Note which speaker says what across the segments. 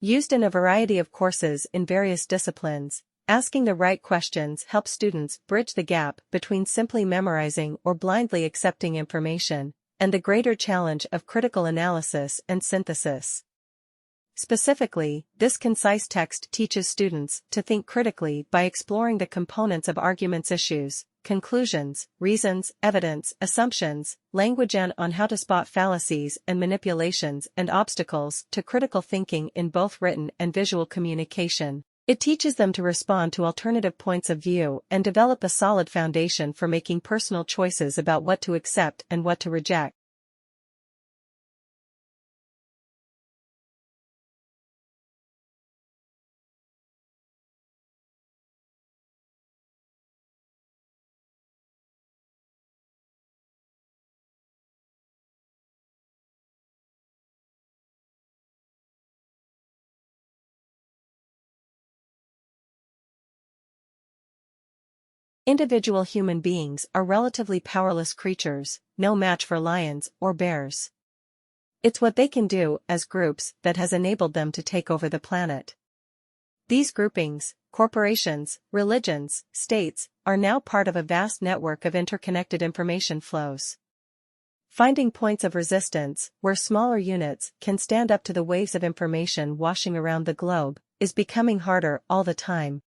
Speaker 1: Used in a variety of courses in various disciplines, asking the right questions helps students bridge the gap between simply memorizing or blindly accepting information, and the greater challenge of critical analysis and synthesis. Specifically, this concise text teaches students to think critically by exploring the components of arguments, issues, conclusions, reasons, evidence, assumptions, language, and on how to spot fallacies and manipulations and obstacles to critical thinking in both written and visual communication. It teaches them to respond to alternative points of view and develop a solid foundation for making personal choices about what to accept and what to reject. Individual human beings are relatively powerless creatures, no match for lions or bears. It's what they can do as groups that has enabled them to take over the planet. These groupings, corporations, religions, states, are now part of a vast network of interconnected information flows. Finding points of resistance, where smaller units can stand up to the waves of information washing around the globe, is becoming harder all the time.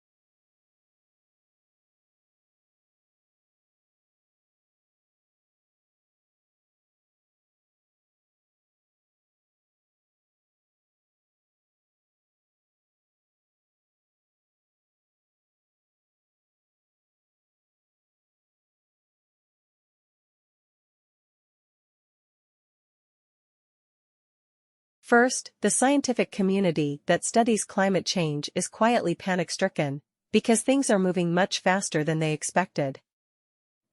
Speaker 1: First, the scientific community that studies climate change is quietly panic-stricken, because things are moving much faster than they expected.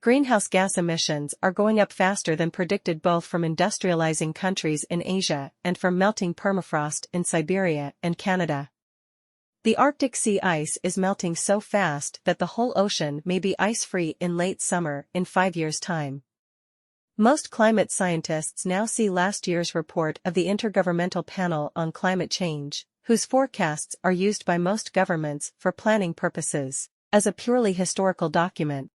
Speaker 1: Greenhouse gas emissions are going up faster than predicted, both from industrializing countries in Asia and from melting permafrost in Siberia and Canada. The Arctic sea ice is melting so fast that the whole ocean may be ice-free in late summer in 5 years' time. Most climate scientists now see last year's report of the Intergovernmental Panel on Climate Change, whose forecasts are used by most governments for planning purposes, as a purely historical document.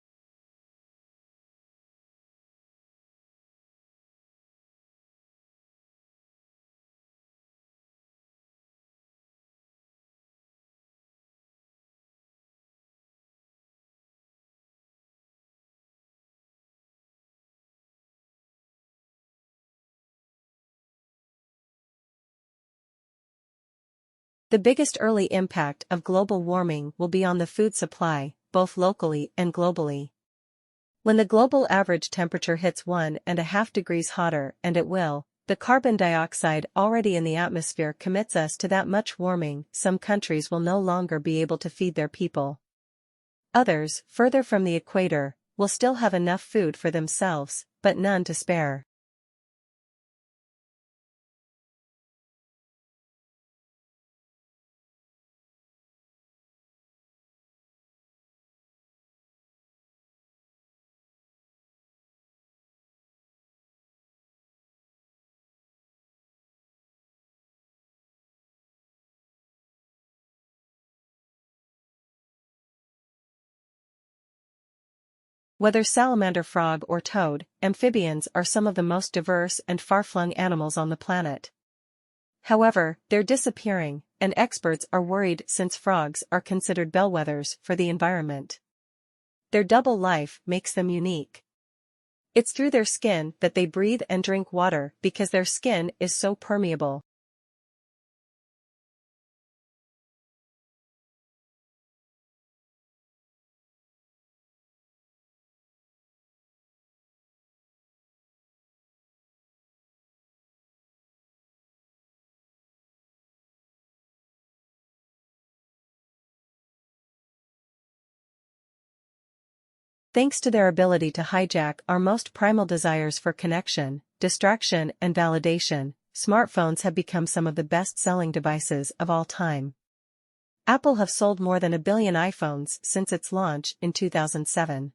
Speaker 1: The biggest early impact of global warming will be on the food supply, both locally and globally. When the global average temperature hits 1.5 degrees hotter, and it will, the carbon dioxide already in the atmosphere commits us to that much warming. Some countries will no longer be able to feed their people. Others, further from the equator, will still have enough food for themselves, but none to spare. Whether salamander, frog, or toad, amphibians are some of the most diverse and far-flung animals on the planet. However, they're disappearing, and experts are worried since frogs are considered bellwethers for the environment. Their double life makes them unique. It's through their skin that they breathe and drink water because their skin is so permeable. Thanks to their ability to hijack our most primal desires for connection, distraction, and validation, smartphones have become some of the best-selling devices of all time. Apple have sold more than 1 billion iPhones since its launch in 2007.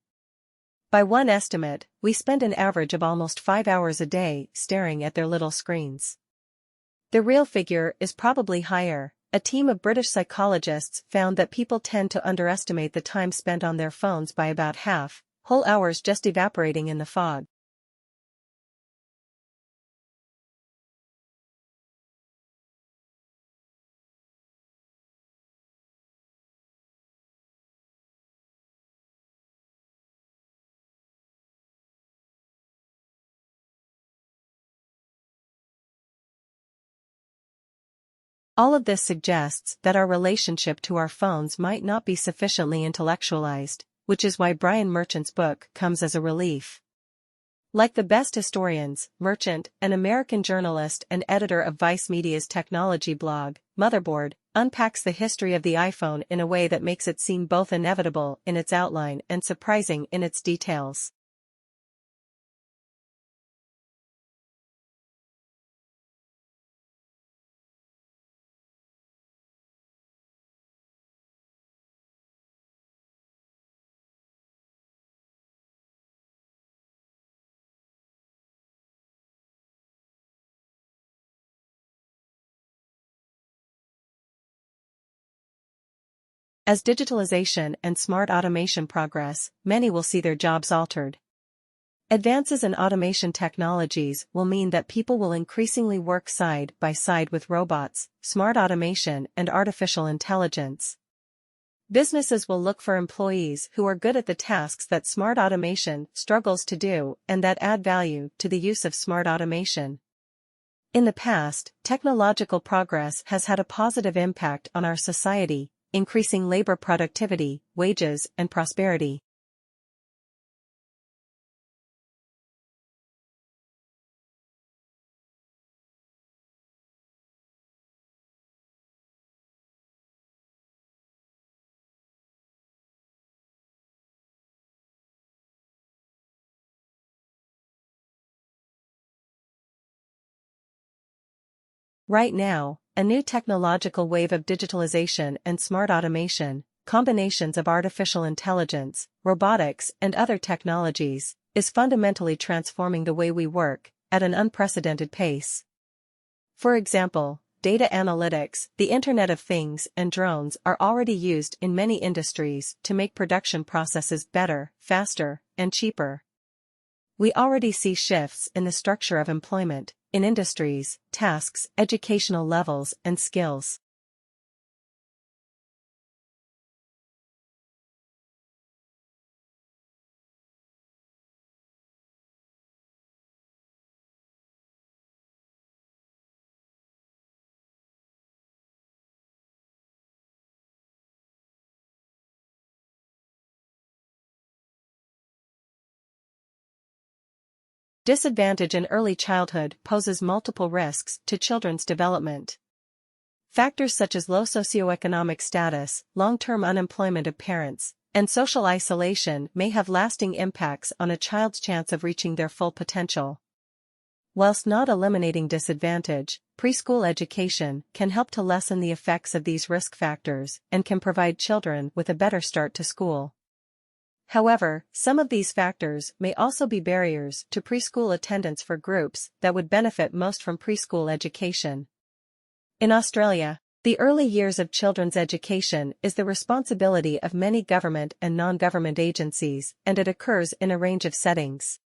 Speaker 1: By one estimate, we spend an average of almost 5 hours a day staring at their little screens. The real figure is probably higher. A team of British psychologists found that people tend to underestimate the time spent on their phones by about half, whole hours just evaporating in the fog. All of this suggests that our relationship to our phones might not be sufficiently intellectualized, which is why Brian Merchant's book comes as a relief. Like the best historians, Merchant, an American journalist and editor of Vice Media's technology blog, Motherboard, unpacks the history of the iPhone in a way that makes it seem both inevitable in its outline and surprising in its details. As digitalization and smart automation progress, many will see their jobs altered. Advances in automation technologies will mean that people will increasingly work side by side with robots, smart automation, and artificial intelligence. Businesses will look for employees who are good at the tasks that smart automation struggles to do and that add value to the use of smart automation. In the past, technological progress has had a positive impact on our society, increasing labor productivity, wages, and prosperity. Right now, a new technological wave of digitalization and smart automation, combinations of artificial intelligence, robotics, and other technologies, is fundamentally transforming the way we work, at an unprecedented pace. For example, data analytics, the Internet of Things, and drones are already used in many industries to make production processes better, faster, and cheaper. We already see shifts in the structure of employment, in industries, tasks, educational levels, and skills. Disadvantage in early childhood poses multiple risks to children's development. Factors such as low socioeconomic status, long-term unemployment of parents, and social isolation may have lasting impacts on a child's chance of reaching their full potential. Whilst not eliminating disadvantage, preschool education can help to lessen the effects of these risk factors and can provide children with a better start to school. However, some of these factors may also be barriers to preschool attendance for groups that would benefit most from preschool education. In Australia, the early years of children's education is the responsibility of many government and non-government agencies, and it occurs in a range of settings.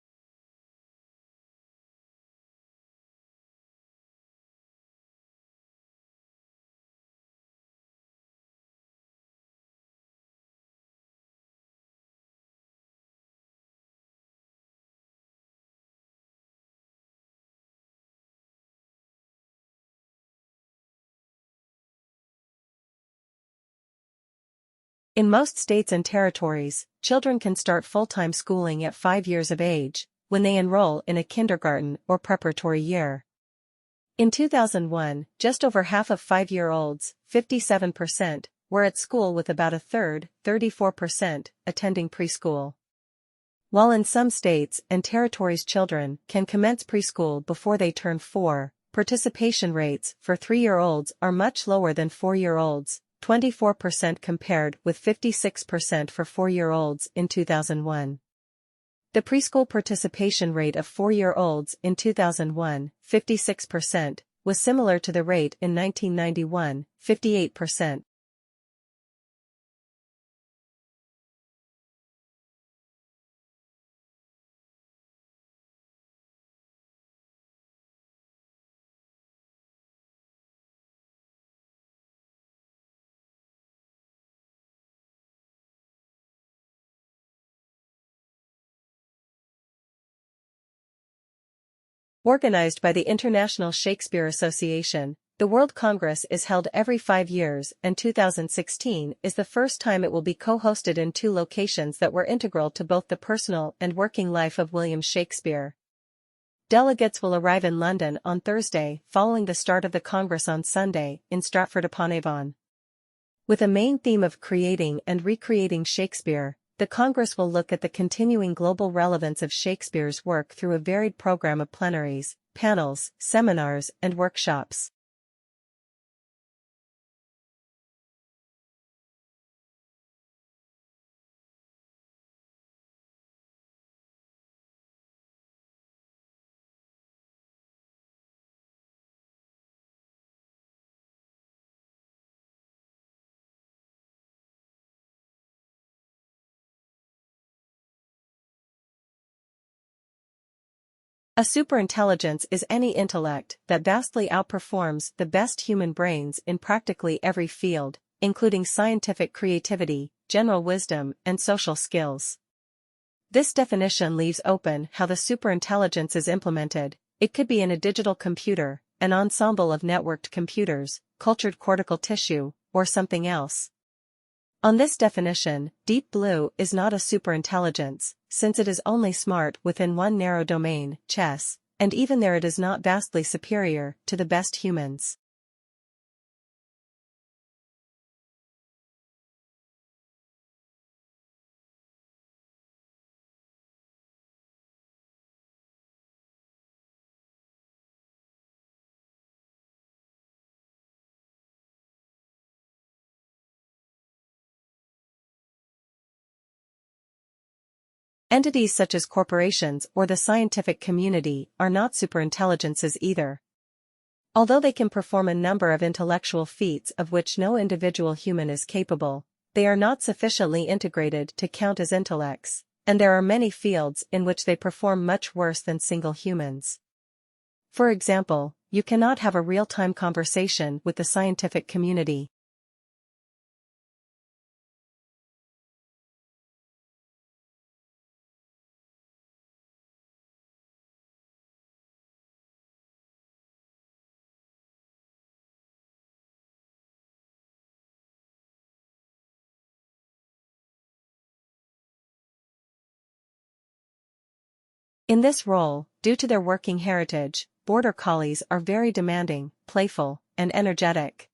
Speaker 1: In most states and territories, children can start full-time schooling at 5 years of age, when they enroll in a kindergarten or preparatory year. In 2001, just over half of 5-year-olds, 57%, were at school with about a third, 34%, attending preschool. While in some states and territories children can commence preschool before they turn 4, participation rates for 3-year-olds are much lower than 4-year-olds, 24% compared with 56% for 4-year-olds in 2001. The preschool participation rate of 4-year-olds in 2001, 56%, was similar to the rate in 1991, 58%. Organized by the International Shakespeare Association, the World Congress is held every 5 years, and 2016 is the first time it will be co-hosted in 2 locations that were integral to both the personal and working life of William Shakespeare. Delegates will arrive in London on Thursday, following the start of the Congress on Sunday, in Stratford-upon-Avon. With a main theme of creating and recreating Shakespeare, the Congress will look at the continuing global relevance of Shakespeare's work through a varied program of plenaries, panels, seminars, and workshops. A superintelligence is any intellect that vastly outperforms the best human brains in practically every field, including scientific creativity, general wisdom, and social skills. This definition leaves open how the superintelligence is implemented. It could be in a digital computer, an ensemble of networked computers, cultured cortical tissue, or something else. On this definition, Deep Blue is not a superintelligence, since it is only smart within one narrow domain, chess, and even there it is not vastly superior to the best humans. Entities such as corporations or the scientific community are not superintelligences either. Although they can perform a number of intellectual feats of which no individual human is capable, they are not sufficiently integrated to count as intellects, and there are many fields in which they perform much worse than single humans. For example, you cannot have a real-time conversation with the scientific community. In this role, due to their working heritage, border collies are very demanding, playful, and energetic.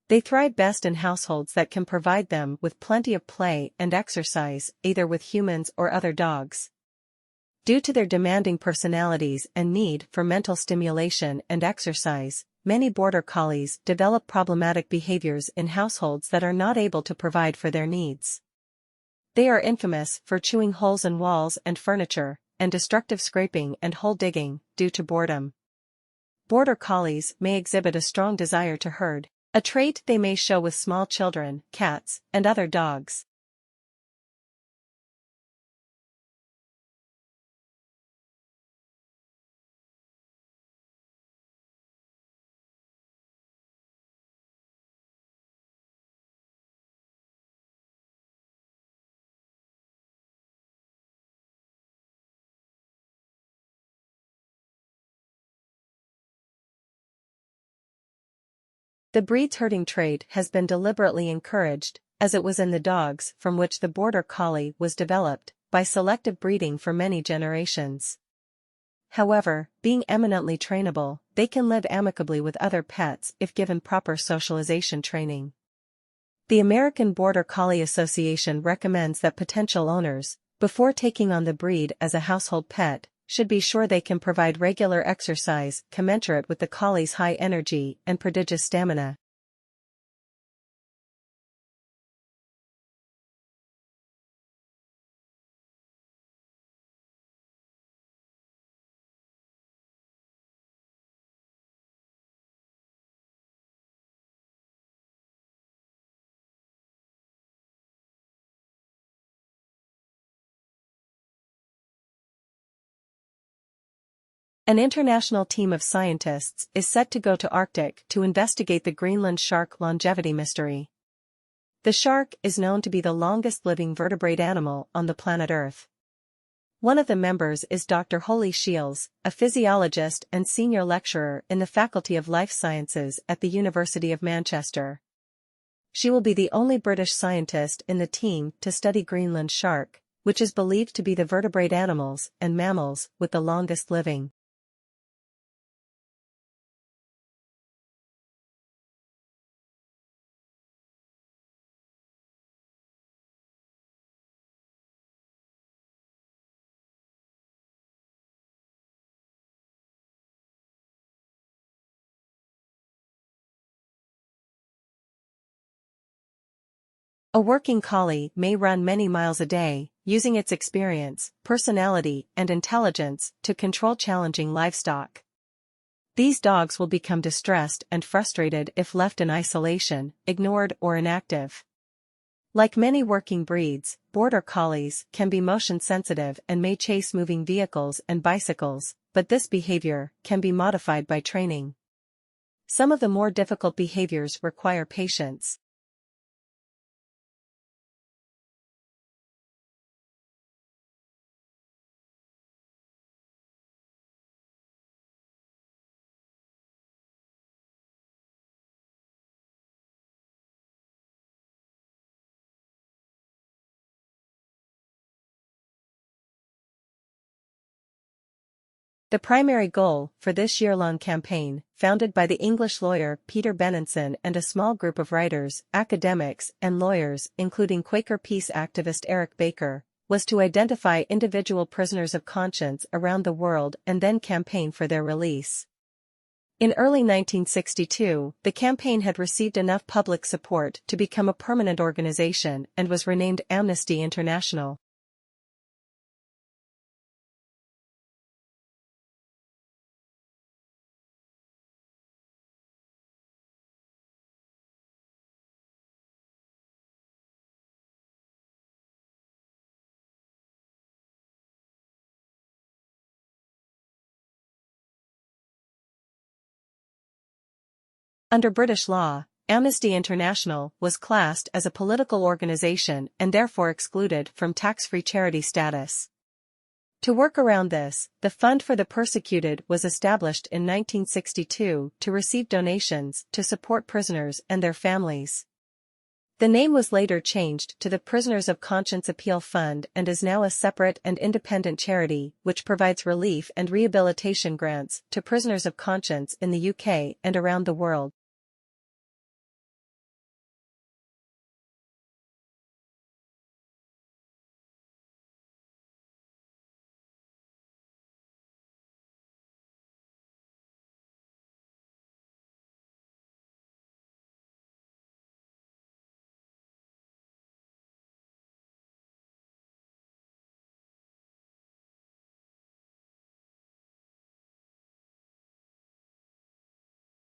Speaker 1: They thrive best in households that can provide them with plenty of play and exercise, either with humans or other dogs. Due to their demanding personalities and need for mental stimulation and exercise, many border collies develop problematic behaviors in households that are not able to provide for their needs. They are infamous for chewing holes in walls and furniture, and destructive scraping and hole digging, due to boredom. Border collies may exhibit a strong desire to herd, a trait they may show with small children, cats, and other dogs. The breeds herding trait has been deliberately encouraged, as it was in the dogs from which the border collie was developed, by selective breeding for many generations. However, being eminently trainable, they can live amicably with other pets if given proper socialization training. The American Border Collie Association recommends that potential owners, before taking on the breed as a household pet, should be sure they can provide regular exercise commensurate with the collie's high energy and prodigious stamina. An international team of scientists is set to go to Arctic to investigate the Greenland shark longevity mystery. The shark is known to be the longest living vertebrate animal on the planet Earth. One of the members is Dr. Holly Shields, a physiologist and senior lecturer in the Faculty of Life Sciences at the University of Manchester. She will be the only British scientist in the team to study Greenland shark, which is believed to be the vertebrate animals and mammals with the longest living. A working collie may run many miles a day, using its experience, personality, and intelligence to control challenging livestock. These dogs will become distressed and frustrated if left in isolation, ignored or inactive. Like many working breeds, border collies can be motion sensitive and may chase moving vehicles and bicycles, but this behavior can be modified by training. Some of the more difficult behaviors require patience. The primary goal for this year-long campaign, founded by the English lawyer Peter Benenson and a small group of writers, academics, and lawyers, including Quaker peace activist Eric Baker, was to identify individual prisoners of conscience around the world and then campaign for their release. In early 1962, the campaign had received enough public support to become a permanent organization and was renamed Amnesty International. Under British law, Amnesty International was classed as a political organization and therefore excluded from tax-free charity status. To work around this, the Fund for the Persecuted was established in 1962 to receive donations to support prisoners and their families. The name was later changed to the Prisoners of Conscience Appeal Fund and is now a separate and independent charity which provides relief and rehabilitation grants to prisoners of conscience in the UK and around the world.